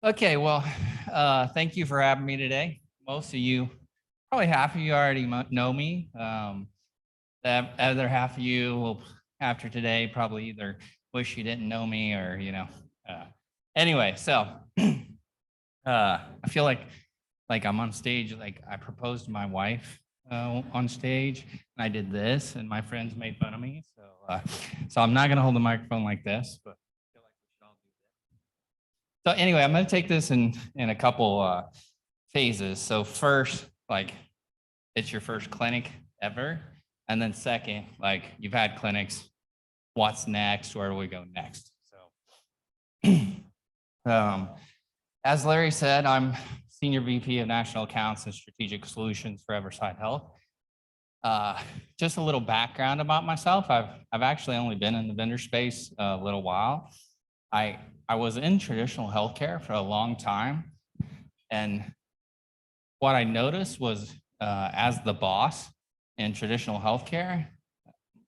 Okay, well, thank you for having me today. Most of you, probably half of you already know me. The other half of you will, after today, probably either wish you didn't know me or, Uh, anyway, so I feel like I'm on stage, like I proposed to my wife on stage, and I did this, and my friends made fun of me. So I'm not gonna hold the microphone like this, but I feel like we should all do this. So anyway, I'm gonna take this in a couple phases. So first, like it's your first clinic ever, and then second, like you've had clinics. What's next? Where do we go next? Um, as Larry said, I'm Senior VP of National Accounts and Strategic Solutions for Everside Health. Just a little background about myself. I've actually only been in the vendor space a little while. I was in traditional healthcare for a long time, and what I noticed was as the boss in traditional healthcare,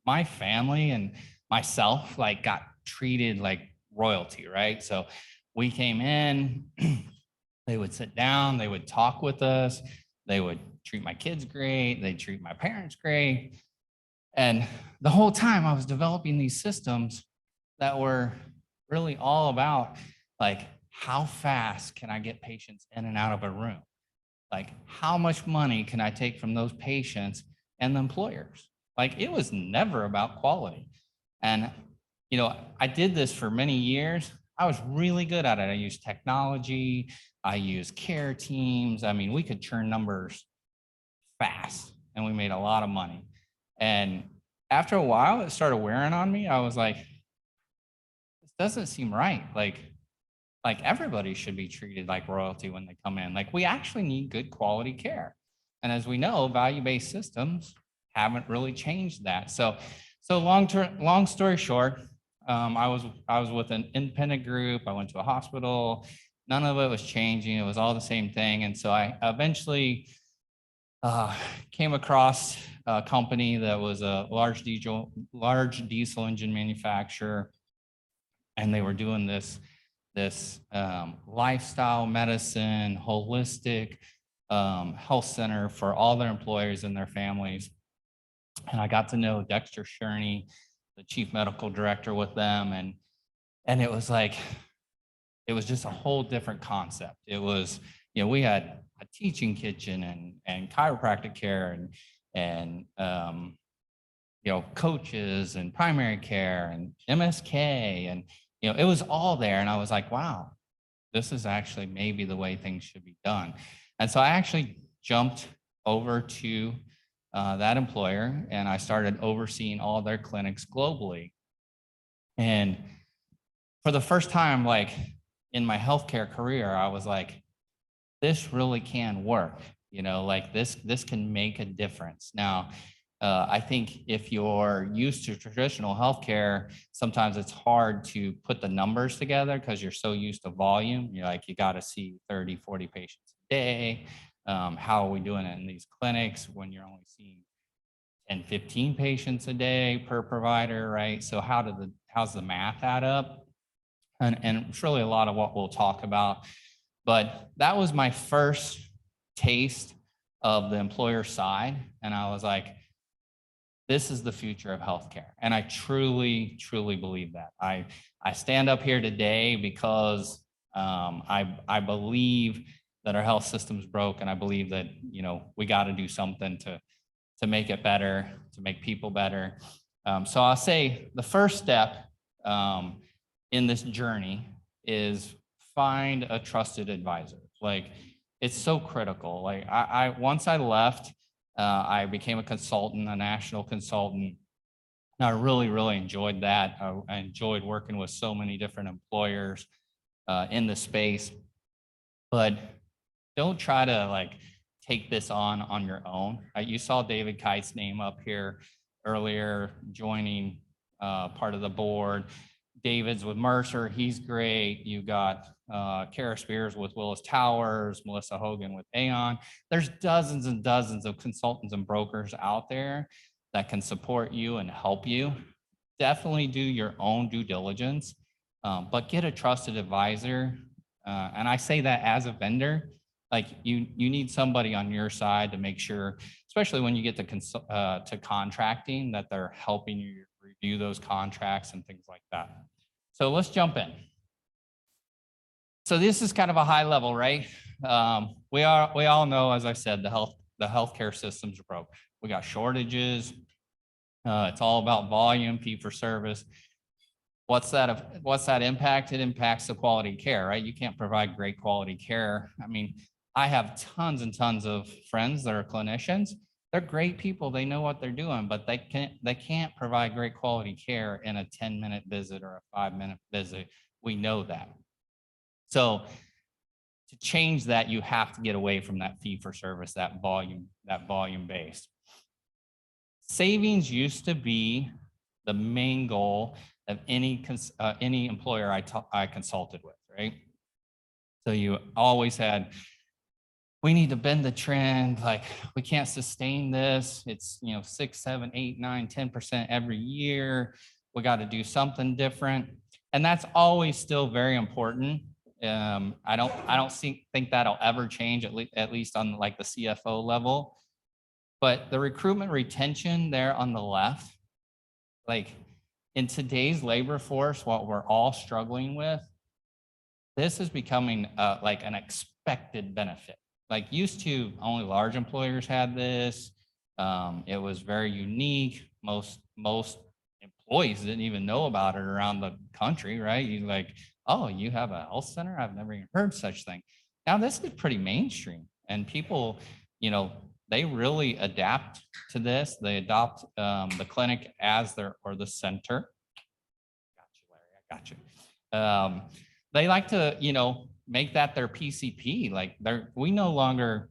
my family and myself like got treated like royalty, right? So we came in, they would sit down, they would talk with us, they would treat my kids great, they treat my parents great. And the whole time I was developing these systems that were really all about like, how fast can I get patients in and out of a room? Like, how much money can I take from those patients and the employers? Like, it was never about quality. And, I did this for many years. I was really good at it. I used technology, I used care teams. I mean, we could churn numbers fast and we made a lot of money. And after a while, it started wearing on me. I was like, this doesn't seem right. Like everybody should be treated like royalty when they come in. Like we actually need good quality care. And as we know, value-based systems haven't really changed that. So long story short, I was with an independent group. I went to a hospital. None of it was changing. It was all the same thing. And so I eventually came across a company that was a large diesel engine manufacturer, and they were doing this lifestyle medicine, holistic health center for all their employees and their families. And I got to know Dexter Sherney, the chief medical director with them. And it was like, it was just a whole different concept. It was, we had a teaching kitchen and chiropractic care and coaches and primary care and MSK and it was all there. And I was like, wow, this is actually maybe the way things should be done. And so I actually jumped over to that employer and I started overseeing all their clinics globally. And for the first time, like in my healthcare career, I was like, this really can work, like this can make a difference. Now, I think if you're used to traditional healthcare, sometimes it's hard to put the numbers together because you're so used to volume. You're like, you got to see 30, 40 patients a day. How are we doing it in these clinics when you're only seeing 10, 15 patients a day per provider, right? So how's the math add up? And it's really a lot of what we'll talk about. But that was my first taste of the employer side. And I was like, this is the future of healthcare. And I truly, truly believe that. I stand up here today because I believe that our health system's broke, and I believe that we got to do something to make it better, to make people better. So I'll say the first step in this journey is find a trusted advisor. Like it's so critical. Like I once I left. I became a consultant, a national consultant. And I really, really enjoyed that. I enjoyed working with so many different employers in the space. But don't try to like take this on your own. You saw David Kite's name up here earlier, joining part of the board. David's with Mercer, he's great. You got Kara Spears with Willis Towers, Melissa Hogan with Aon. There's dozens and dozens of consultants and brokers out there that can support you and help you. Definitely do your own due diligence, but get a trusted advisor And I say that as a vendor, like you need somebody on your side to make sure, especially when you get to contracting, that they're helping you review those contracts and things like that. So let's jump in. So this is kind of a high level, right? We all know, as I said, the healthcare system's broke. We got shortages. It's all about volume, fee for service. What's that impact? It impacts the quality of care, right? You can't provide great quality care. I mean, I have tons and tons of friends that are clinicians. They're great people. They know what they're doing, but they can't provide great quality care in a 10-minute visit or a 5-minute visit. We know that. So to change that, you have to get away from that fee for service, that volume based. Savings used to be the main goal of any employer I consulted with, right? So you always had, we need to bend the trend, like we can't sustain this. It's 6, 7, 8, 9, 10% every year. We got to do something different. And that's always still very important. I don't think that'll ever change, at least on like the CFO level. But the recruitment retention there on the left, like in today's labor force, what we're all struggling with, this is becoming like an expected benefit. Like used to, only large employers had this. It was very unique. Most employees didn't even know about it around the country, right? You like, oh, you have a health center? I've never even heard such thing. Now this is pretty mainstream, and people, they really adapt to this. They adopt the clinic as the center. Got you, Larry. I got you. They like to, make that their PCP. Like we no longer,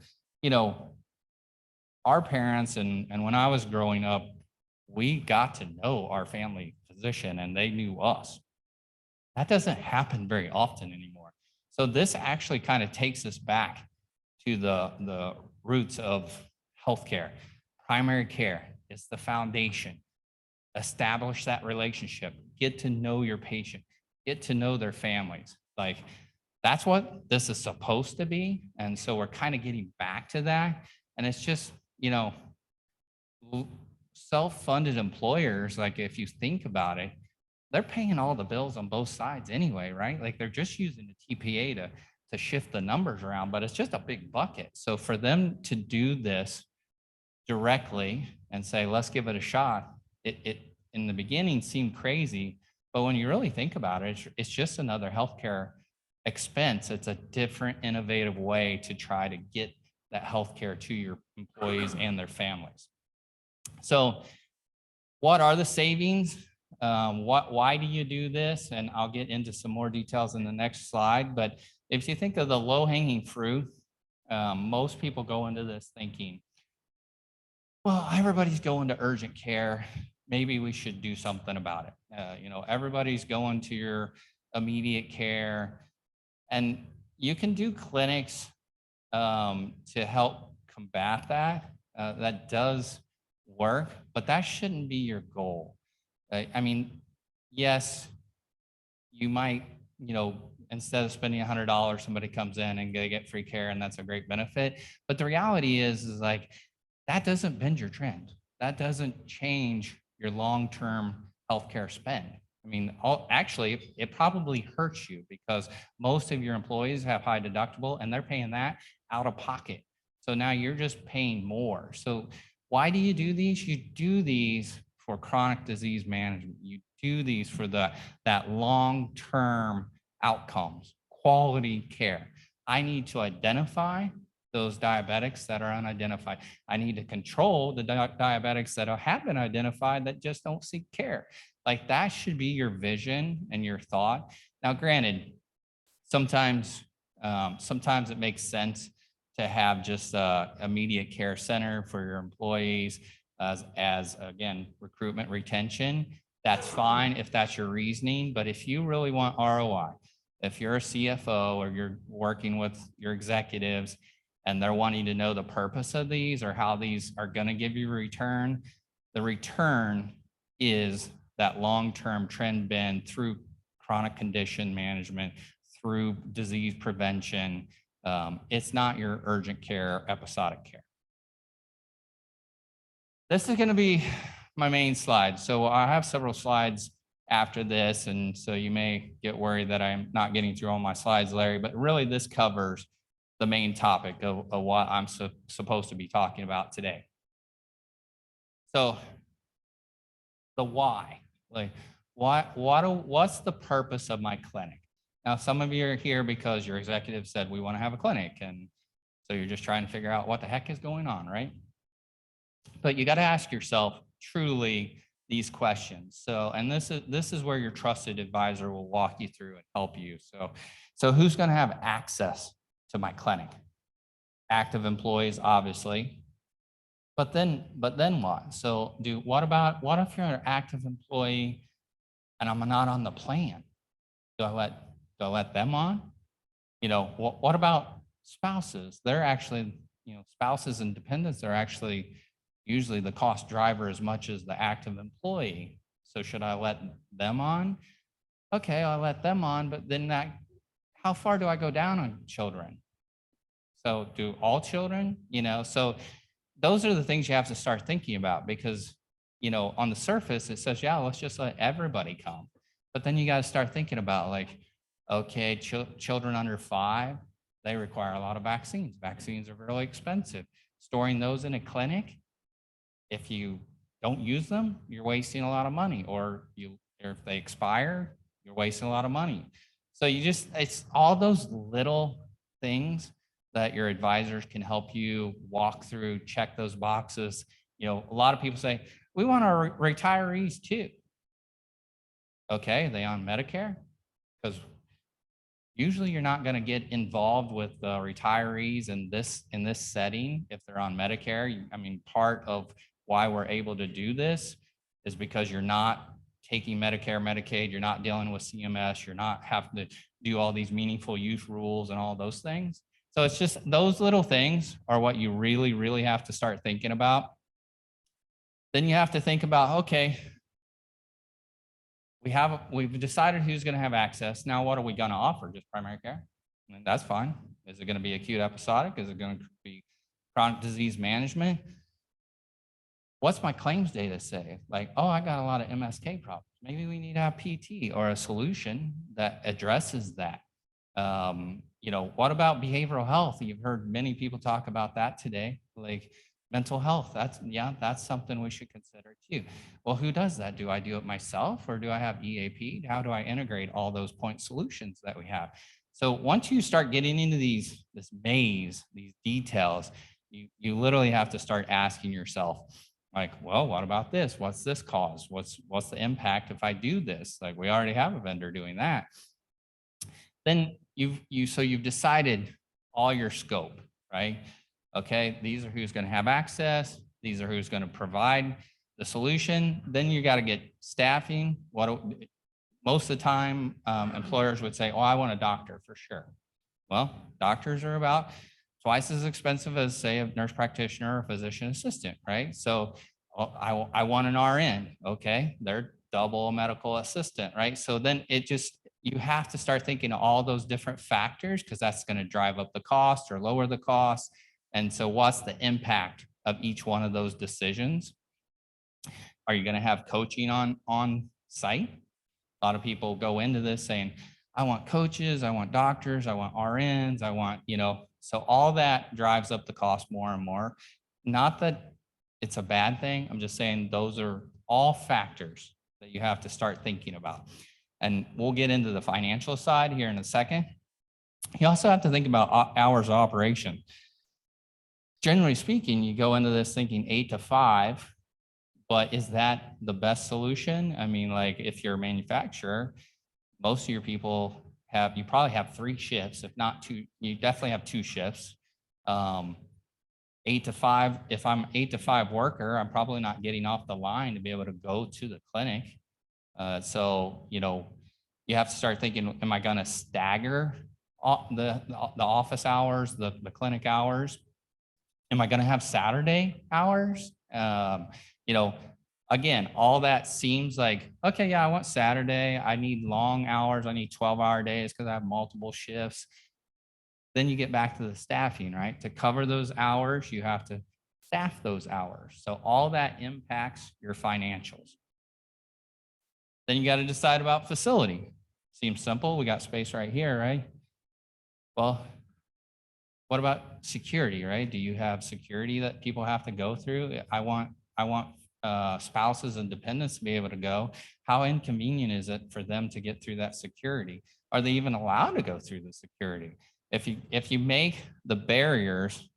our parents and when I was growing up, we got to know our family physician and they knew us. That doesn't happen very often anymore. So this actually kind of takes us back to the roots of healthcare. Primary care is the foundation. Establish that relationship. Get to know your patient. Get to know their families. Like that's what this is supposed to be. And so we're kind of getting back to that. And it's just, self-funded employers, like if you think about it, they're paying all the bills on both sides anyway, right? Like they're just using the TPA to shift the numbers around, but it's just a big bucket. So for them to do this directly and say, let's give it a shot, it in the beginning seemed crazy, but when you really think about it, it's just another healthcare expense. It's a different, innovative way to try to get that healthcare to your employees and their families. So what are the savings? Why do you do this? And I'll get into some more details in the next slide. But if you think of the low-hanging fruit, most people go into this thinking, well, everybody's going to urgent care. Maybe we should do something about it. Everybody's going to your immediate care. And you can do clinics to help combat that. That does work, but that shouldn't be your goal. I mean, yes, you might, instead of spending $100, somebody comes in and they get free care, and that's a great benefit. But the reality is like, that doesn't bend your trend. That doesn't change your long-term healthcare spend. I mean, actually, it probably hurts you because most of your employees have high deductible and they're paying that out of pocket. So now you're just paying more. So why do you do these? You do these for chronic disease management. You do these for that long-term outcomes, quality care. I need to identify those diabetics that are unidentified. I need to control the diabetics that have been identified that just don't seek care. Like that should be your vision and your thought. Now, granted, sometimes it makes sense to have just a immediate care center for your employees as again, recruitment retention. That's fine if that's your reasoning, but if you really want ROI, if you're a CFO or you're working with your executives and they're wanting to know the purpose of these or how these are going to give you a return, the return is that long-term trend bend through chronic condition management, through disease prevention. It's not your urgent care, episodic care. This is going to be my main slide. So I have several slides after this, and so you may get worried that I'm not getting through all my slides, Larry, but really this covers the main topic of what I'm supposed to be talking about today. So the why, like what's the purpose of my clinic? Now, some of you are here because your executive said we want to have a clinic, and so you're just trying to figure out what the heck is going on, right? But you got to ask yourself truly these questions. So, and this is where your trusted advisor will walk you through and help you. So who's going to have access to my clinic? Active employees, obviously. But then what? So what if you're an active employee and I'm not on the plan? Do I let them on? What about spouses? They're actually, spouses and dependents are actually usually the cost driver as much as the active employee. So should I let them on? Okay, I'll let them on, but then how far do I go down on children? So do all children, so those are the things you have to start thinking about, because, on the surface, it says, yeah, let's just let everybody come. But then you got to start thinking about, like, okay, children under 5, they require a lot of vaccines. Vaccines are really expensive. Storing those in a clinic, if you don't use them, you're wasting a lot of money, or if they expire, you're wasting a lot of money. So it's all those little things that your advisors can help you walk through, check those boxes. A lot of people say, we want our retirees too. Okay, are they on Medicare? Because usually you're not going to get involved with retirees in this setting if they're on Medicare. Part of why we're able to do this is because you're not taking Medicare, Medicaid, you're not dealing with CMS, you're not having to do all these meaningful use rules and all those things. So it's just those little things are what you really, really have to start thinking about. Then you have to think about, okay, we've decided who's going to have access. Now, what are we going to offer? Just primary care? And that's fine. Is it going to be acute episodic? Is it going to be chronic disease management? What's my claims data say? Like, oh, I got a lot of MSK problems. Maybe we need to have PT or a solution that addresses that. What about behavioral health? You've heard many people talk about that today, like mental health. That's something we should consider too. Well, who does that? Do I do it myself, or do I have EAP? How do I integrate all those point solutions that we have? So once you start getting into this maze, these details, you literally have to start asking yourself, like, well, what about this? What's this cost? What's the impact if I do this? Like, we already have a vendor doing that. Then you've decided all your scope, right? Okay, these are who's going to have access. These are who's going to provide the solution. Then you got to get staffing. Most of the time, employers would say, oh, I want a doctor for sure. Well, doctors are about twice as expensive as, say, a nurse practitioner or physician assistant, right? So I want an RN, okay? They're double a medical assistant, right? So then you have to start thinking of all those different factors, because that's going to drive up the cost or lower the cost. And so what's the impact of each one of those decisions? Are you going to have coaching on site? A lot of people go into this saying, I want coaches, I want doctors, I want RNs, I want, so all that drives up the cost more and more. Not that it's a bad thing. I'm just saying those are all factors that you have to start thinking about. And we'll get into the financial side here in a second. You also have to think about hours of operation. Generally speaking, you go into this thinking 8 to 5, but is that the best solution? Like, if you're a manufacturer, most of your people you probably have 3 shifts, if not 2. You definitely have 2 shifts. 8 to 5, if I'm 8 to 5 worker, I'm probably not getting off the line to be able to go to the clinic. So, you have to start thinking, am I going to stagger the office hours, the clinic hours? Am I going to have Saturday hours? Again, all that seems like, okay, yeah, I want Saturday. I need long hours. I need 12-hour days because I have multiple shifts. Then you get back to the staffing, right? To cover those hours, you have to staff those hours. So all that impacts your financials. Then you got to decide about facility. Seems simple. We got space right here, right? Well, what about security, right? Do you have security that people have to go through? I want spouses and dependents to be able to go. How inconvenient is it for them to get through that security? Are they even allowed to go through the security? If you make the barriers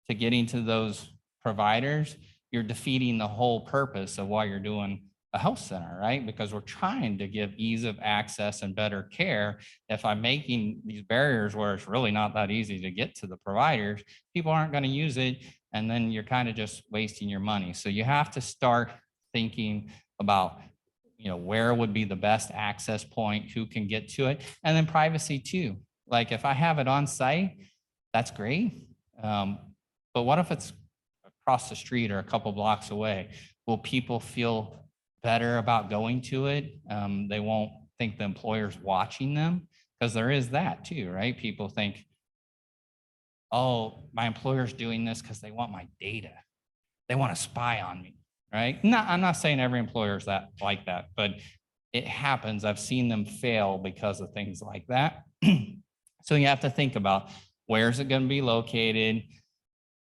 to getting to those providers, you're defeating the whole purpose of why you're doing a health center, right? Because we're trying to give ease of access and better care. If I'm making these barriers where it's really not that easy to get to the providers, people aren't going to use it. And then you're kind of just wasting your money. So you have to start thinking about, where would be the best access point, who can get to it, and then privacy too. Like if I have it on site, that's great. But what if it's across the street or a couple blocks away? Will people feel better about going to it? They won't think the employer's watching them, because there is that too, right? People think, oh, my employer's doing this because they want my data. They want to spy on me, right? No, I'm not saying every employer is like that, but it happens. I've seen them fail because of things like that. So you have to think about, where's it going to be located?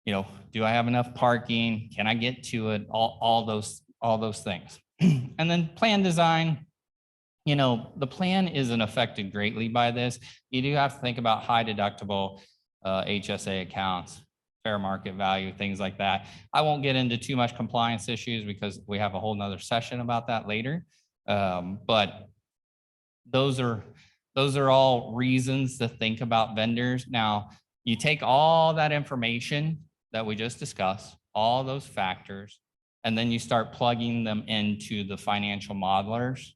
Do I have enough parking? Can I get to it? All those things. And then plan design. The plan isn't affected greatly by this. You do have to think about high deductible HSA accounts, fair market value, things like that. I won't get into too much compliance issues because we have a whole nother session about that later. But those are all reasons to think about vendors. Now, you take all that information that we just discussed, all those factors, and then you start plugging them into the financial modelers.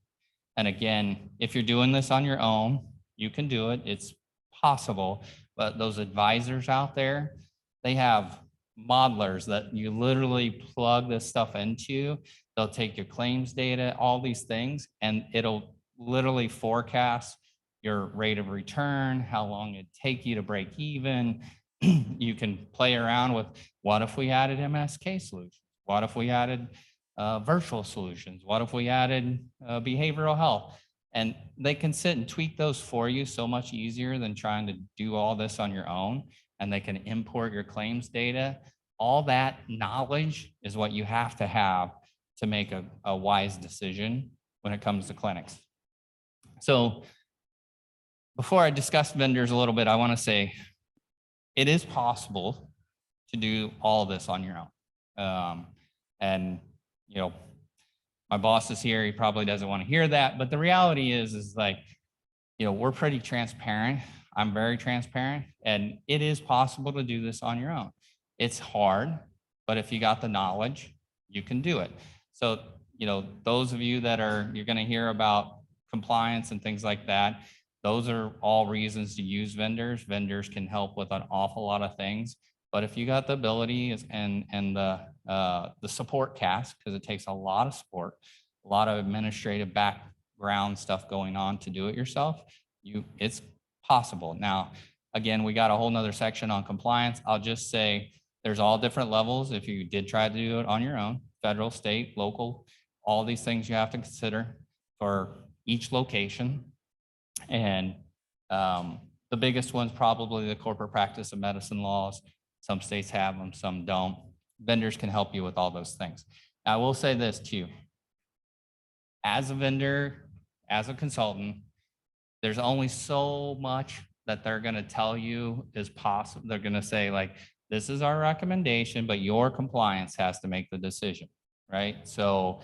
And again, if you're doing this on your own, you can do it. It's possible. But those advisors out there, they have modelers that you literally plug this stuff into. They'll take your claims data, all these things, and it'll literally forecast your rate of return, how long it'd take you to break even. You can play around with, what if we added MSK solutions? What if we added virtual solutions? What if we added behavioral health? And they can sit and tweak those for you so much easier than trying to do all this on your own. And they can import your claims data. All that knowledge is what you have to make a wise decision when it comes to clinics. So before I discuss vendors a little bit, I want to say it is possible to do all of this on your own. And my boss is here. He probably doesn't want to hear that, but the reality is like, we're pretty transparent. I'm very transparent, and it is possible to do this on your own. It's hard, but if you got the knowledge, you can do it. So, those of you that you're going to hear about compliance and things like that, those are all reasons to use vendors. Vendors can help with an awful lot of things. But if you got the ability and the support cast, because it takes a lot of support, a lot of administrative background stuff going on to do it yourself, it's possible. Now, again, we got a whole nother section on compliance. I'll just say there's all different levels. If you did try to do it on your own, federal, state, local, all these things you have to consider for each location. And the biggest one's probably the corporate practice of medicine laws. Some states have them, some don't. Vendors can help you with all those things. Now, I will say this too. As a vendor, as a consultant, there's only so much that they're going to tell you is possible. They're going to say, like, this is our recommendation, but your compliance has to make the decision, right? So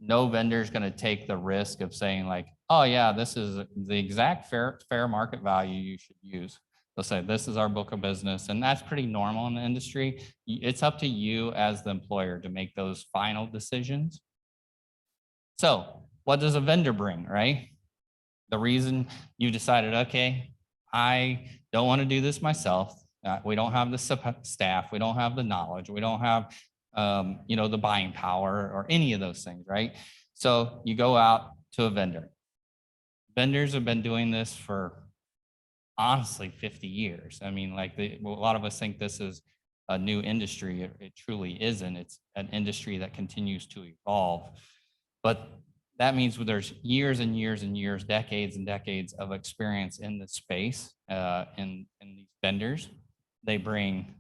no vendor is going to take the risk of saying, like, oh yeah, this is the exact fair market value you should use. They'll say, this is our book of business. And that's pretty normal in the industry. It's up to you as the employer to make those final decisions. So what does a vendor bring, right? The reason you decided, okay, I don't want to do this myself. We don't have the staff. We don't have the knowledge. We don't have the buying power or any of those things, right? So you go out to a vendor. Vendors have been doing this for honestly 50 years. I mean, like a lot of us think this is a new industry. It truly isn't. It's an industry that continues to evolve. But that means there's years and years and years, decades and decades of experience in the space, in these vendors. They bring,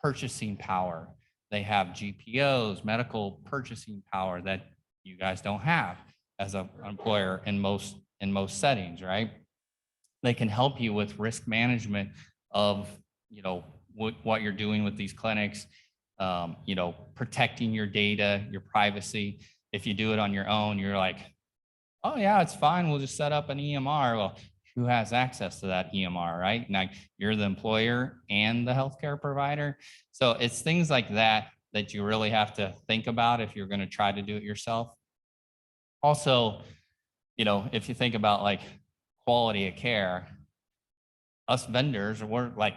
purchasing power. They have GPOs, medical purchasing power that you guys don't have as an employer in most settings, right? They can help you with risk management of, what you're doing with these clinics, protecting your data, your privacy. If you do it on your own, you're like, oh yeah, it's fine. We'll just set up an EMR. Well, who has access to that EMR, right? Now you're the employer and the healthcare provider. So it's things like that that you really have to think about if you're going to try to do it yourself. Also, if you think about like quality of care, us vendors, we're like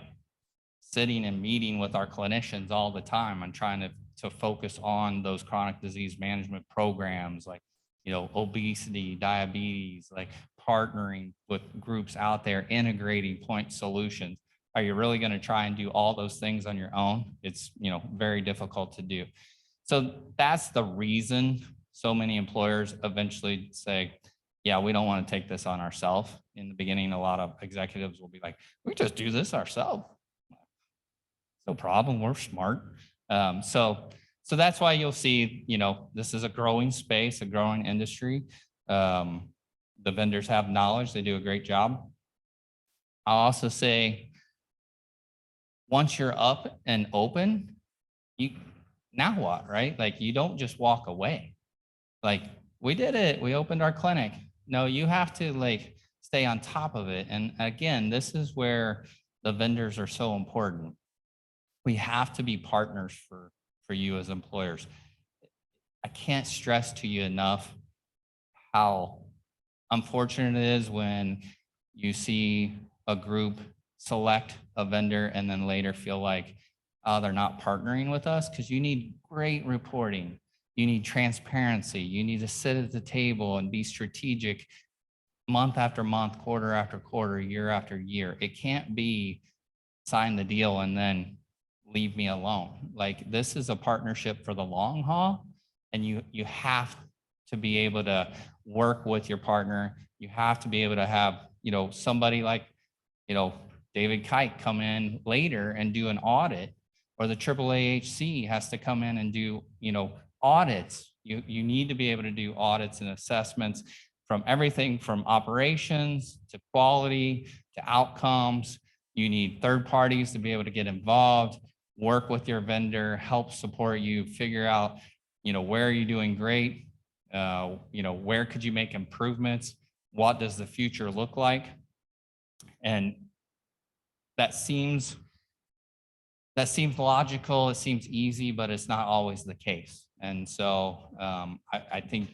sitting and meeting with our clinicians all the time and trying to focus on those chronic disease management programs like, obesity, diabetes, like partnering with groups out there, integrating point solutions. Are you really going to try and do all those things on your own? It's, very difficult to do. So that's the reason so many employers eventually say, yeah, we don't want to take this on ourselves. In the beginning, a lot of executives will be like, we just do this ourselves. No problem, we're smart. So that's why you'll see, this is a growing space, a growing industry. The vendors have knowledge, they do a great job. I'll also say, once you're up and open, now what, right? Like you don't just walk away. Like we did it, we opened our clinic. No, you have to like stay on top of it. And again, this is where the vendors are so important. We have to be partners for you as employers. I can't stress to you enough how unfortunate it is when you see a group select a vendor and then later feel like, oh, they're not partnering with us, because you need great reporting. You need transparency. You need to sit at the table and be strategic month after month, quarter after quarter, year after year. It can't be sign the deal and then leave me alone. Like this is a partnership for the long haul, and you have to be able to work with your partner. You have to be able to have, somebody like, David Kite come in later and do an audit, or the AAAHC has to come in and do, audits. You need to be able to do audits and assessments from everything from operations to quality to outcomes. You need third parties to be able to get involved, work with your vendor, help support you, figure out, where are you doing great? Where could you make improvements? What does the future look like? And that seems logical, it seems easy, but it's not always the case. And so I think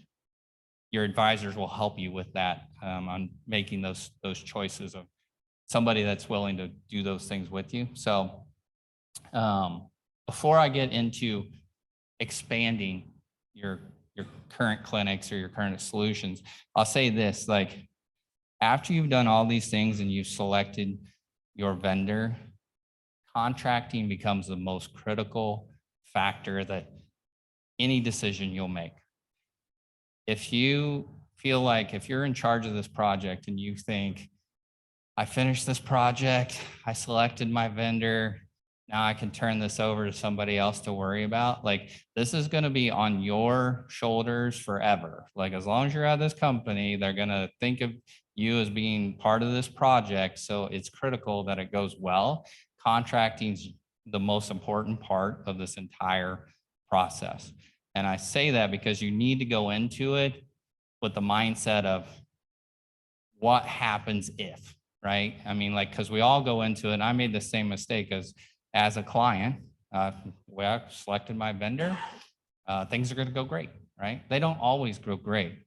your advisors will help you with that on making those choices of somebody that's willing to do those things with you. So before I get into expanding your current clinics or your current solutions, I'll say this, like after you've done all these things and you've selected your vendor, contracting becomes the most critical factor that any decision you'll make. If you feel like if you're in charge of this project and you think, I finished this project, I selected my vendor, now I can turn this over to somebody else to worry about, like this is going to be on your shoulders forever. Like as long as you're at this company, they're going to think of you as being part of this project. So it's critical that it goes well. Contracting is the most important part of this entire process. And I say that because you need to go into it with the mindset of what happens if, right? I mean, like, because we all go into it, and I made the same mistake as a client. Well, I selected my vendor, things are going to go great, right? They don't always go great.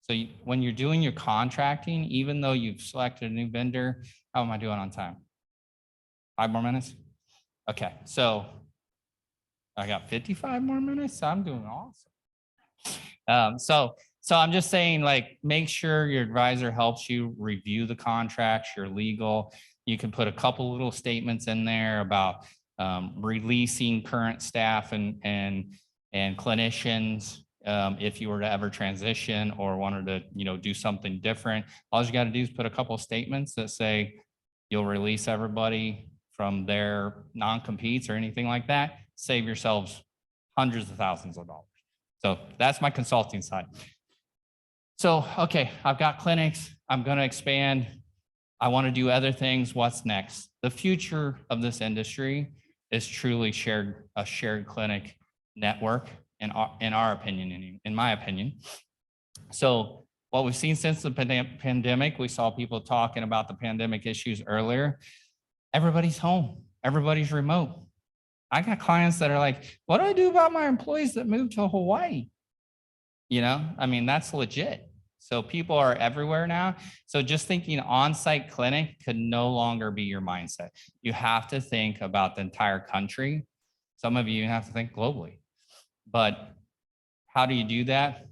So when you're doing your contracting, even though you've selected a new vendor, how am I doing on time? 5 more minutes? Okay, so I got 55 more minutes. I'm doing awesome. So I'm just saying, like, make sure your advisor helps you review the contracts, your legal. You can put a couple little statements in there about releasing current staff and clinicians if you were to ever transition or wanted to, do something different. All you got to do is put a couple of statements that say you'll release everybody from their non-competes or anything like that. Save yourselves hundreds of thousands of dollars. So that's my consulting side. So, okay, I've got clinics. I'm going to expand. I want to do other things. What's next? The future of this industry is truly a shared clinic network, in our opinion, in my opinion. So what we've seen since the pandemic, we saw people talking about the pandemic issues earlier. Everybody's home. Everybody's remote. I got clients that are like, what do I do about my employees that moved to Hawaii? I mean, that's legit. So people are everywhere now. So just thinking on-site clinic could no longer be your mindset. You have to think about the entire country. Some of you have to think globally. But how do you do that?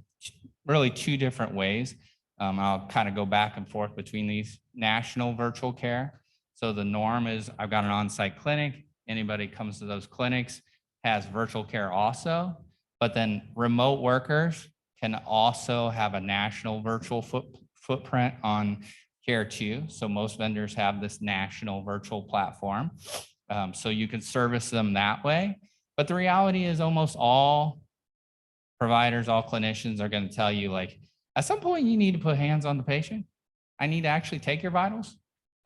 Really two different ways. I'll kind of go back and forth between these. National virtual care. So the norm is I've got an on-site clinic. Anybody comes to those clinics has virtual care also, but then remote workers can also have a national virtual footprint on care too. So most vendors have this national virtual platform. So you can service them that way. But the reality is almost all providers, all clinicians are going to tell you, like, at some point you need to put hands on the patient. I need to actually take your vitals.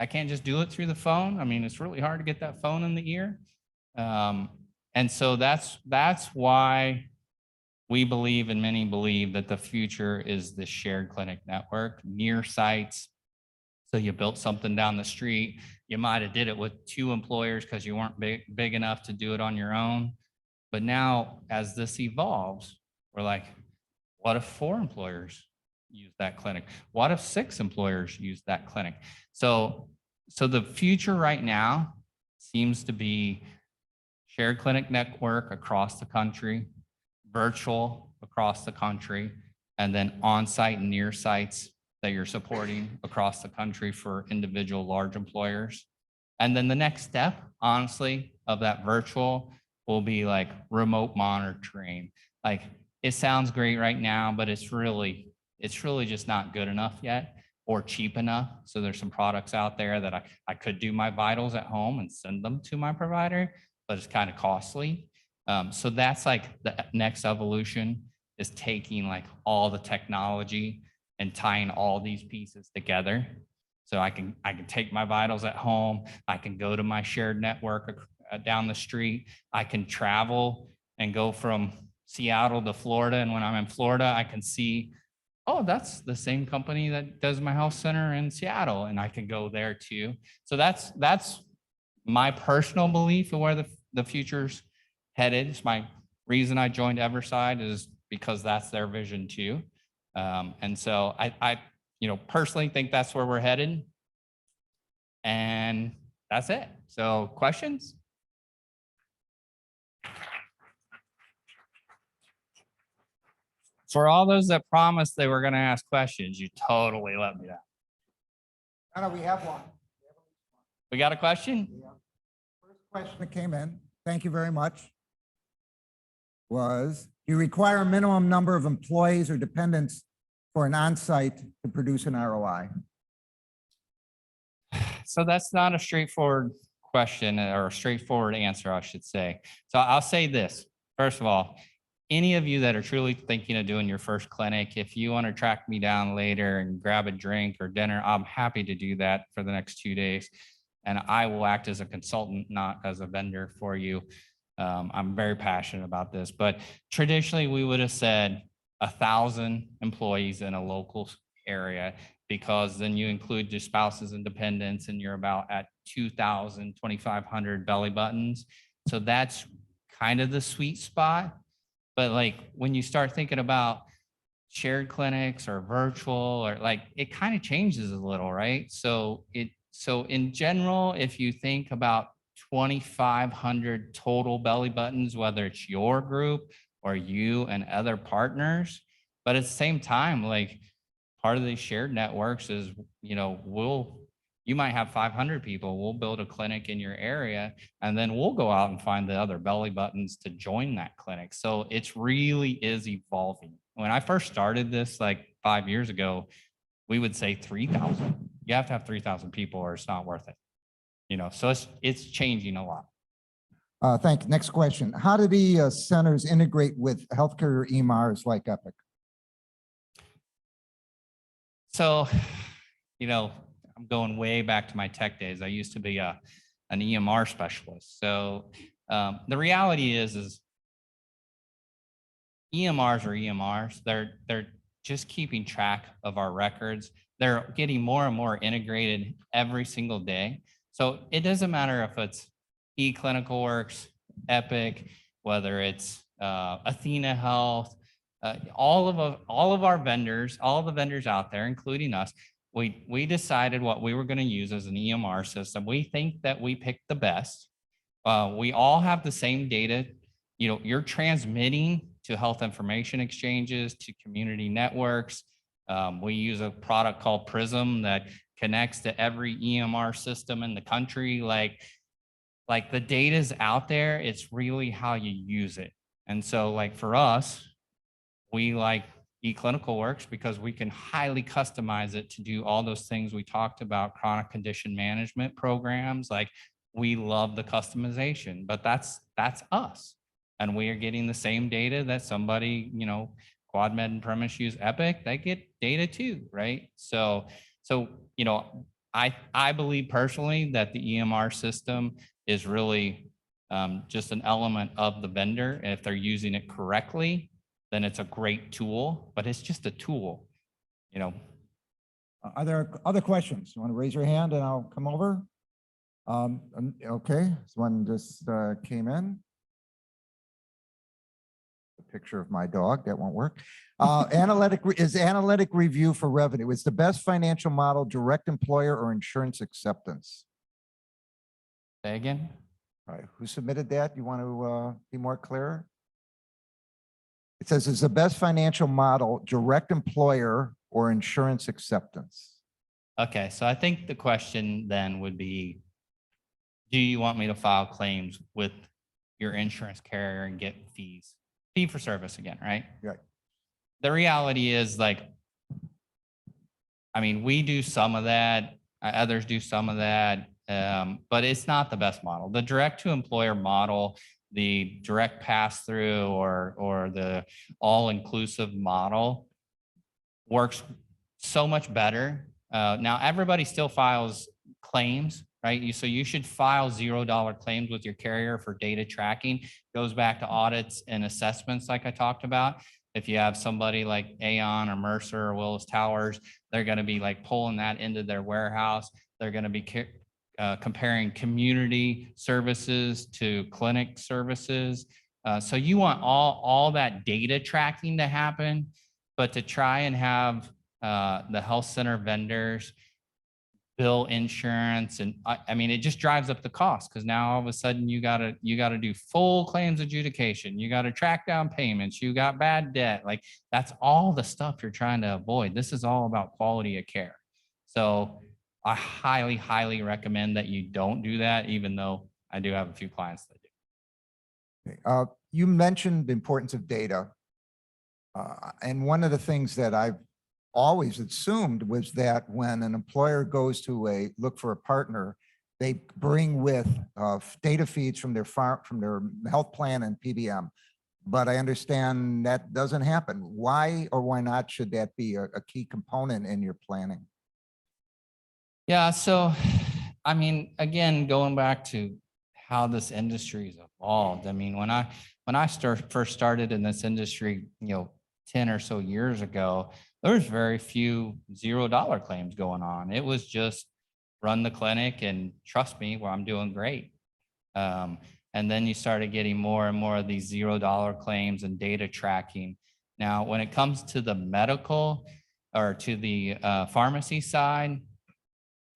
I can't just do it through the phone. I mean, it's really hard to get that phone in the ear. And so that's why we believe, and many believe, that the future is the shared clinic network, near sites. So you built something down the street. You might have did it with 2 employers because you weren't big enough to do it on your own. But now, as this evolves, we're like, what if 4 employers use that clinic? What if 6 employers use that clinic? So the future right now seems to be shared clinic network across the country, virtual across the country, and then on-site and near sites that you're supporting across the country for individual large employers. And then the next step, honestly, of that virtual will be like remote monitoring. Like, it sounds great right now, but it's really just not good enough yet or cheap enough. So there's some products out there that I could do my vitals at home and send them to my provider, but it's kind of costly. So that's like the next evolution, is taking like all the technology and tying all these pieces together. So I can take my vitals at home. I can go to my shared network down the street. I can travel and go from Seattle to Florida. And when I'm in Florida, I can see, oh, that's the same company that does my health center in Seattle, and I can go there too. So that's my personal belief of where the future's headed. It's my reason I joined Everside, is because that's their vision too. And so I personally think that's where we're headed. And that's it. So questions? For all those that promised they were going to ask questions, you totally let me down. No, we have one. We got a question? Yeah. First question that came in, thank you very much, was, do you require a minimum number of employees or dependents for an on-site to produce an ROI? So that's not a straightforward question, or a straightforward answer, I should say. So I'll say this. First of all, any of you that are truly thinking of doing your first clinic, if you want to track me down later and grab a drink or dinner, I'm happy to do that for the next 2 days. And I will act as a consultant, not as a vendor for you. I'm very passionate about this, but traditionally we would have said 1,000 employees in a local area, because then you include your spouses and dependents, and you're about at 2,000, 2,500 belly buttons. So that's kind of the sweet spot. But like, when you start thinking about shared clinics or virtual, or like, it kind of changes a little, right? So in general, if you think about 2,500 total belly buttons, whether it's your group or you and other partners. But at the same time, like part of these shared networks is, you might have 500 people. We'll build a clinic in your area, and then we'll go out and find the other belly buttons to join that clinic. So it's really is evolving. When I first started this like 5 years ago, we would say 3,000. You have to have 3,000 people or it's not worth it. So it's changing a lot. Thank you. Next question. How do the centers integrate with healthcare EMRs like Epic? So, I'm going way back to my tech days. I used to be an EMR specialist. So the reality is EMRs are EMRs. They're just keeping track of our records. They're getting more and more integrated every single day. So it doesn't matter if it's eClinicalWorks, Epic, whether it's Athena Health, all of our vendors, all of the vendors out there, including us, we decided what we were going to use as an EMR system. We think that we picked the best. We all have the same data. You're transmitting to health information exchanges, to community networks. We use a product called Prism that connects to every EMR system in the country. Like the data's out there. It's really how you use it. And so like for us, we like eClinicalWorks because we can highly customize it to do all those things we talked about, chronic condition management programs. Like we love the customization, but that's us. And we are getting the same data that somebody, QuadMed and Premise use Epic, they get data too, right? So I believe personally that the EMR system is really just an element of the vendor. And if they're using it correctly, then it's a great tool, but it's just a tool, Are there other questions? You want to raise your hand and I'll come over? Okay, this one just came in. A picture of my dog, that won't work. Analytic review for revenue. Is the best financial model direct employer or insurance acceptance? Say again? All right, who submitted that? You want to be more clear? It says, is the best financial model direct employer or insurance acceptance? Okay, so I think the question then would be, do you want me to file claims with your insurance carrier and get fees? Fee for service again, right? Right. The reality is we do some of that, others do some of that, but it's not the best model. The direct to employer model, the direct pass through or the all-inclusive model works so much better. Now everybody still files claims, right? So you should file $0 claims with your carrier for data tracking. Goes back to audits and assessments like I talked about. If you have somebody like Aon or Mercer or Willis Towers, they're going to be like pulling that into their warehouse. They're going to be comparing community services to clinic services. So you want all that data tracking to happen, but to try and have the health center vendors bill insurance, and it just drives up the cost because now all of a sudden you gotta do full claims adjudication, you gotta track down payments, you got bad debt. Like that's all the stuff you're trying to avoid. This is all about quality of care. So I highly, highly recommend that you don't do that, even though I do have a few clients that do. You mentioned the importance of data. And one of the things that I've always assumed was that when an employer goes to look for a partner, they bring with data feeds from their health plan and PBM. But I understand that doesn't happen. Why or why not should that be a key component in your planning? Yeah, so again, going back to how this industry has evolved. When I first started in this industry, 10 or so years ago, there was very few $0 claims going on. It was just run the clinic and trust me, well, I'm doing great. And then you started getting more and more of these $0 claims and data tracking. Now, when it comes to the medical or to the pharmacy side,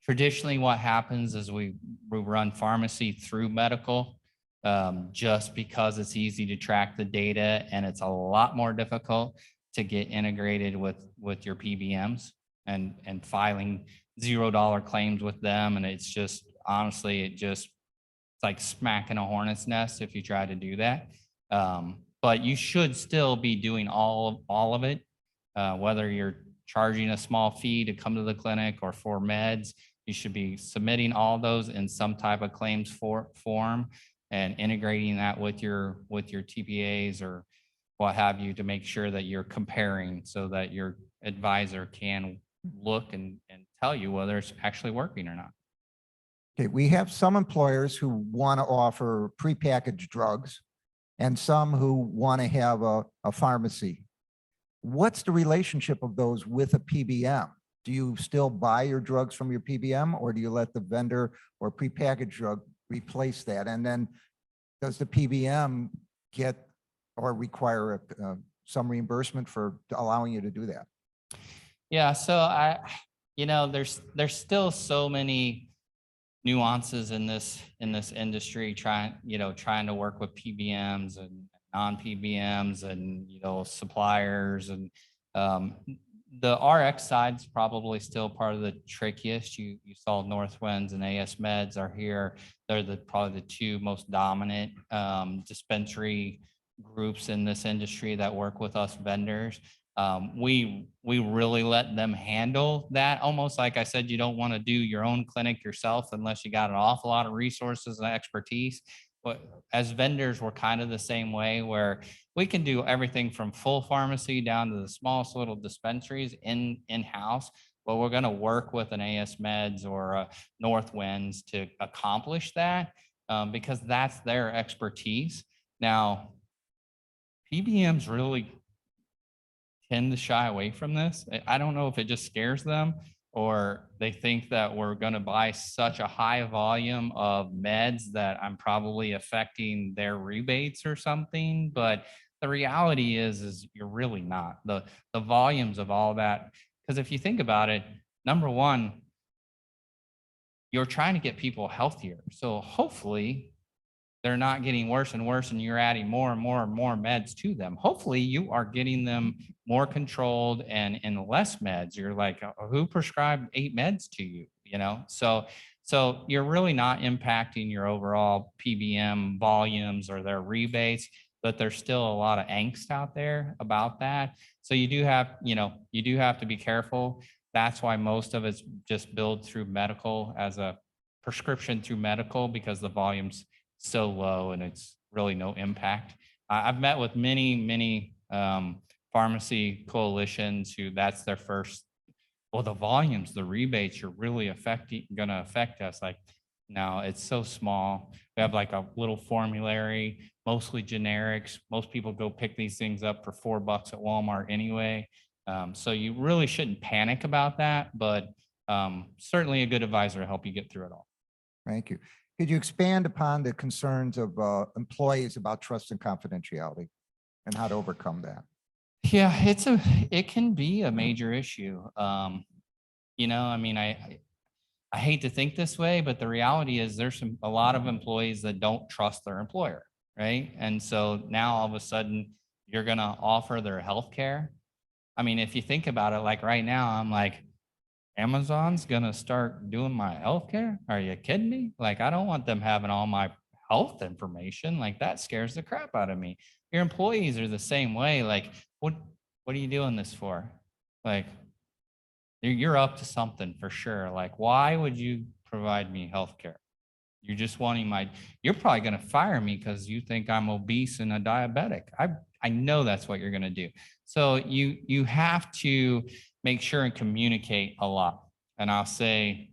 Traditionally, what happens is we run pharmacy through medical, just because it's easy to track the data and it's a lot more difficult to get integrated with your PBMs and filing $0 claims with them. And it's just, honestly, it's like smacking a hornet's nest if you try to do that. But you should still be doing all of it, whether you're charging a small fee to come to the clinic or for meds. You should be submitting all those in some type of claims form and integrating that with your TPAs or what have you to make sure that you're comparing so that your advisor can look and tell you whether it's actually working or not. Okay, we have some employers who want to offer prepackaged drugs and some who want to have a pharmacy. What's the relationship of those with a PBM? Do you still buy your drugs from your PBM, or do you let the vendor or prepackaged drug replace that? And then does the PBM get or require some reimbursement for allowing you to do that? Yeah, so there's still so many nuances in this industry trying to work with PBMs and non-PBMs and suppliers and the RX side's probably still part of the trickiest. You saw Northwinds and AS Meds are here. They're probably the two most dominant dispensary groups in this industry that work with us vendors. We really let them handle that. Almost like I said, you don't want to do your own clinic yourself unless you got an awful lot of resources and expertise. But as vendors, we're kind of the same way where we can do everything from full pharmacy down to the smallest little dispensaries in-house, but we're going to work with an AS Meds or a Northwinds to accomplish that because that's their expertise. Now, PBMs really tend to shy away from this. I don't know if it just scares them or they think that we're going to buy such a high volume of meds that I'm probably affecting their rebates or something. But the reality is you're really not. The volumes of all that, because if you think about it, number one, you're trying to get people healthier. So hopefully they're not getting worse and worse and you're adding more and more and more meds to them. Hopefully you are getting them more controlled and less meds. You're like, who prescribed 8 meds to you? So you're really not impacting your overall PBM volumes or their rebates, but there's still a lot of angst out there about that. So you do have to be careful. That's why most of it's just billed through medical as a prescription through medical because the volume's so low and it's really no impact. I've met with many pharmacy coalitions who that's their first, well, the volumes, the rebates are really going to affect us. Like, no, it's so small. We have like a little formulary, mostly generics. Most people go pick these things up for $4 at Walmart anyway. So you really shouldn't panic about that, but certainly a good advisor to help you get through it all. Thank you. Could you expand upon the concerns of employees about trust and confidentiality and how to overcome that? Yeah, it can be a major issue. I hate to think this way, but the reality is there's a lot of employees that don't trust their employer, right? And so now all of a sudden you're going to offer their health care. I mean, if you think about it, like right now, I'm like, Amazon's gonna start doing my healthcare? Are you kidding me? Like, I don't want them having all my health information. Like, that scares the crap out of me. Your employees are the same way. Like, what are you doing this for? Like, you're up to something for sure. Like, why would you provide me healthcare? You're just wanting you're probably gonna fire me because you think I'm obese and a diabetic. I know that's what you're gonna do. So you have to make sure and communicate a lot. And I'll say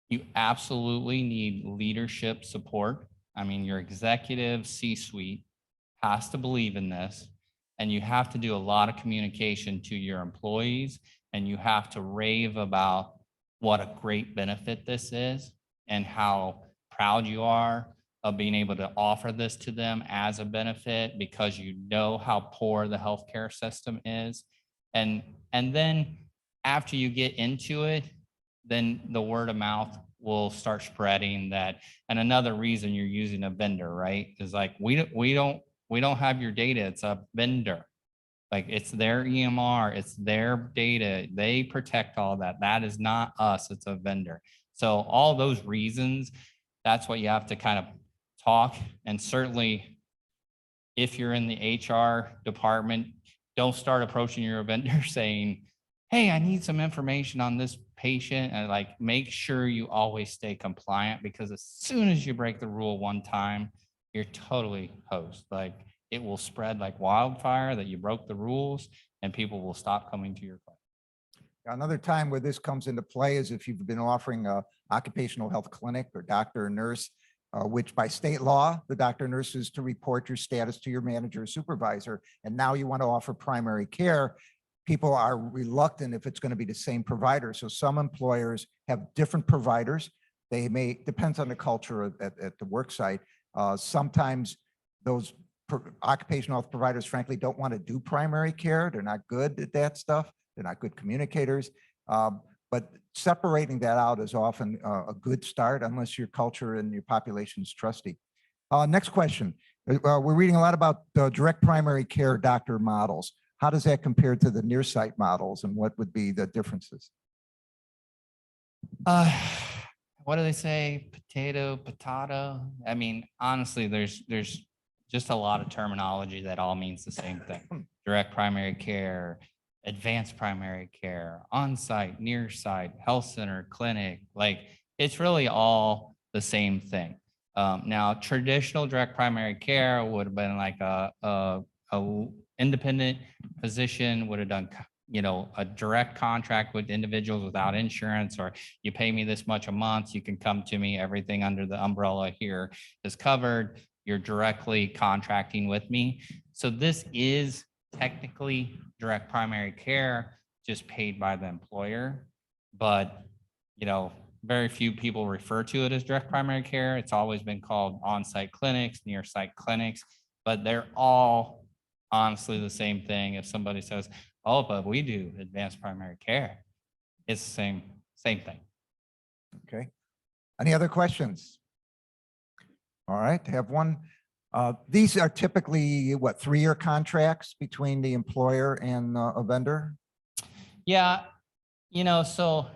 you absolutely need leadership support. I mean, your executive C-suite has to believe in this, and you have to do a lot of communication to your employees, and you have to rave about what a great benefit this is and how proud you are of being able to offer this to them as a benefit because you know how poor the healthcare system is. And then after you get into it, then the word of mouth will start spreading that. And another reason you're using a vendor, right, is like, we don't have your data. It's a vendor. Like, it's their EMR, it's their data. They protect all that. That is not us. It's a vendor. So all those reasons, that's what you have to kind of talk. And certainly if you're in the HR department, don't start approaching your vendor saying, hey, I need some information on this patient. And like, make sure you always stay compliant, because as soon as you break the rule one time, you're totally hosed. Like, it will spread like wildfire that you broke the rules, and people will stop coming to your clinic. Another time where this comes into play is if you've been offering a occupational health clinic or doctor or nurse, which by state law, the doctor or nurse is to report your status to your manager or supervisor. And now you want to offer primary care. People are reluctant if it's going to be the same provider. So some employers have different providers. They may, depends on the culture at the work site. Sometimes those occupational health providers, frankly, don't want to do primary care. They're not good at that stuff. They're not good communicators. But separating that out is often a good start, unless your culture and your population is trusty. Next question. We're reading a lot about direct primary care doctor models. How does that compare to the near site models, and what would be the differences? What do they say? Potato. I mean, honestly, there's just a lot of terminology that all means the same thing. Direct primary care, advanced primary care, on-site, near site, health center, clinic. Like, it's really all the same thing. Now, traditional direct primary care would have been like a independent physician would have done, a direct contract with individuals without insurance, or you pay me this much a month, you can come to me, everything under the umbrella here is covered. You're directly contracting with me. So this is technically direct primary care, just paid by the employer. But, very few people refer to it as direct primary care. It's always been called on-site clinics, near-site clinics, but they're all honestly the same thing. If somebody says, oh, but we do advanced primary care, it's the same thing. Okay. Any other questions? All right, have one. These are typically what, 3-year contracts between the employer and a vendor? Yeah, so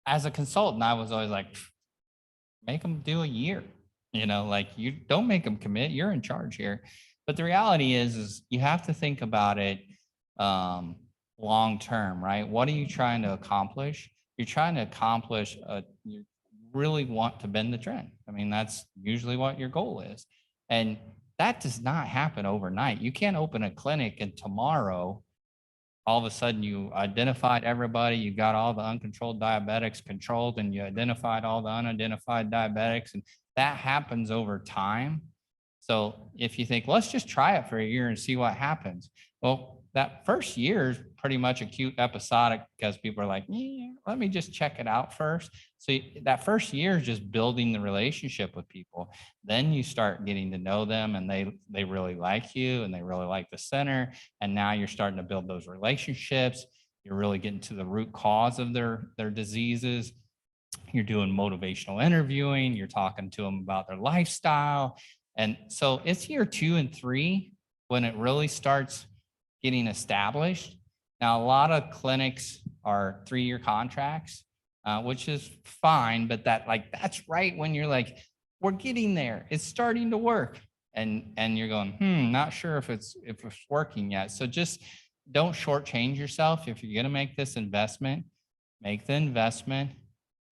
as a consultant, I was always like, make them do a year, like, you don't make them commit, you're in charge here. But the reality is you have to think about it long term, right? What are you trying to accomplish? You're trying to accomplish, you really want to bend the trend. I mean, that's usually what your goal is. And that does not happen overnight. You can't open a clinic and tomorrow, all of a sudden you identified everybody, you got all the uncontrolled diabetics controlled, and you identified all the unidentified diabetics. And that happens over time. So if you think, let's just try it for a year and see what happens. Well, that first year is pretty much acute episodic, because people are like, yeah, let me just check it out first. So that first year is just building the relationship with people. Then you start getting to know them, and they really like you, and they really like the center. And now you're starting to build those relationships. You're really getting to the root cause of their diseases. You're doing motivational interviewing. You're talking to them about their lifestyle. And so it's year 2 and 3 when it really starts getting established. Now, a lot of clinics are 3-year contracts, which is fine, but that's right when you're like, we're getting there, it's starting to work. And you're going, not sure if it's working yet. So just don't shortchange yourself. If you're gonna make this investment, make the investment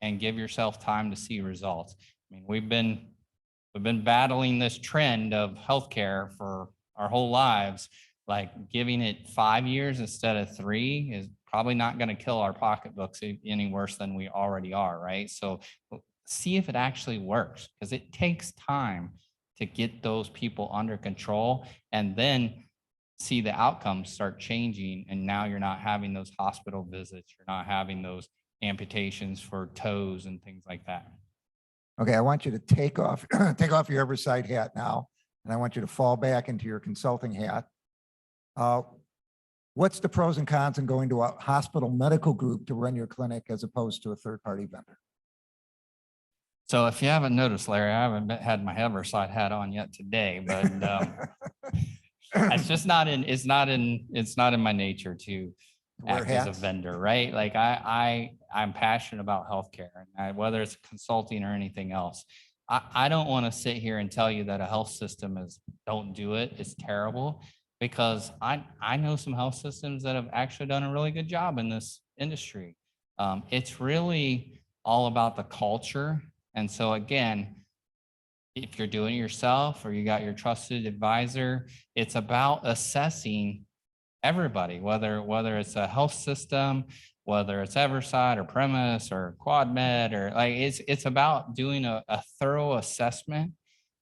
and give yourself time to see results. I mean, we've been battling this trend of healthcare for our whole lives. Like, giving it 5 years instead of 3 is probably not going to kill our pocketbooks any worse than we already are, right? So see if it actually works, because it takes time to get those people under control, and then see the outcomes start changing. And now you're not having those hospital visits. You're not having those amputations for toes and things like that. Okay, I want you to take off your oversight hat now, and I want you to fall back into your consulting hat. What's the pros and cons in going to a hospital medical group to run your clinic as opposed to a third-party vendor? So if you haven't noticed, Larry, I haven't had my Everside hat on yet today, but it's just not in, it's not in my nature to Wear act as a hats? vendor, right? Like I'm passionate about healthcare, and whether it's consulting or anything else. I don't want to sit here and tell you that a health system is, don't do it, it's terrible, because I know some health systems that have actually done a really good job in this industry. It's really all about the culture. And so again, if you're doing it yourself or you got your trusted advisor, it's about assessing everybody, whether it's a health system, whether it's Everside or Premise or QuadMed, or like it's about doing a thorough assessment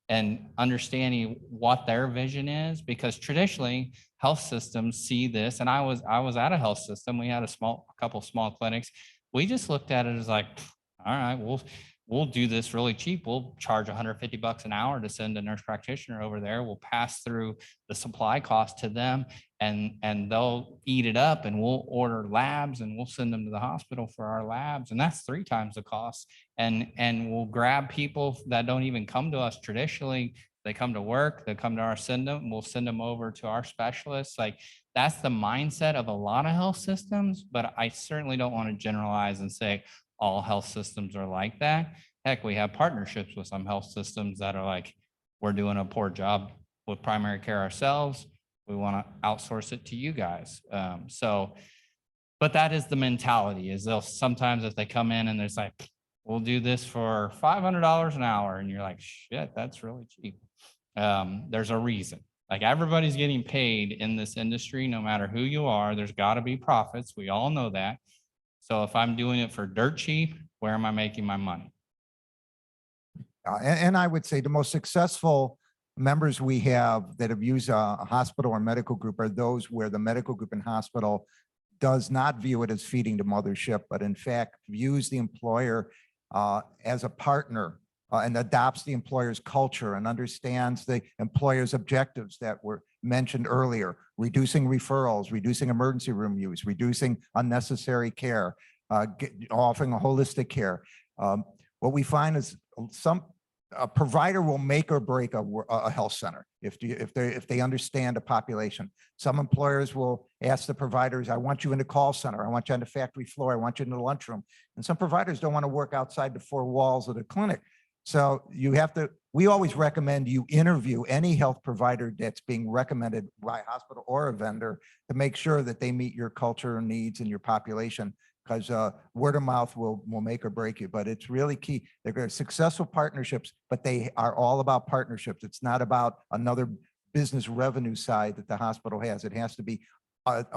and understanding what their vision is, because traditionally health systems see this. And I was at a health system. We had a couple small clinics. We just looked at it as like, all right, we'll do this really cheap. We'll charge $150 an hour to send a nurse practitioner over there. We'll pass through the supply cost to them, and they'll eat it up, and we'll order labs and we'll send them to the hospital for our labs. And that's 3 times the cost. And we'll grab people that don't even come to us traditionally. They come to work, they come to our we'll send them over to our specialists. Like, that's the mindset of a lot of health systems, but I certainly don't want to generalize and say all health systems are like that. Heck, we have partnerships with some health systems that are like, we're doing a poor job with primary care ourselves. We want to outsource it to you guys. But that is the mentality, is they'll sometimes, if they come in and there's like, we'll do this for $500 an hour. And you're like, shit, that's really cheap. There's a reason. Like, everybody's getting paid in this industry, no matter who you are. There's got to be profits. We all know that. So if I'm doing it for dirt cheap, where am I making my money? And I would say the most successful members we have that have used a hospital or medical group are those where the medical group and hospital does not view it as feeding the mothership, but in fact views the employer as a partner and adopts the employer's culture and understands the employer's objectives that were mentioned earlier: reducing referrals, reducing emergency room use, reducing unnecessary care, offering a holistic care. What we find is a provider will make or break a health center if they understand the population. Some employers will ask the providers, I want you in the call center, I want you on the factory floor, I want you in the lunchroom. And some providers don't want to work outside the 4 walls of the clinic. So we always recommend you interview any health provider that's being recommended by a hospital or a vendor to make sure that they meet your culture and needs and your population, because word of mouth will make or break you. But it's really key. They're successful partnerships, but they are all about partnerships. It's not about another business revenue side that the hospital has. It has to be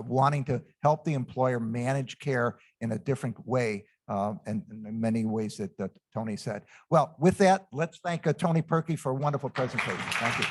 wanting to help the employer manage care in a different way, and in many ways that Tony said. Well, with that, let's thank Tony Perky for a wonderful presentation. Thank you.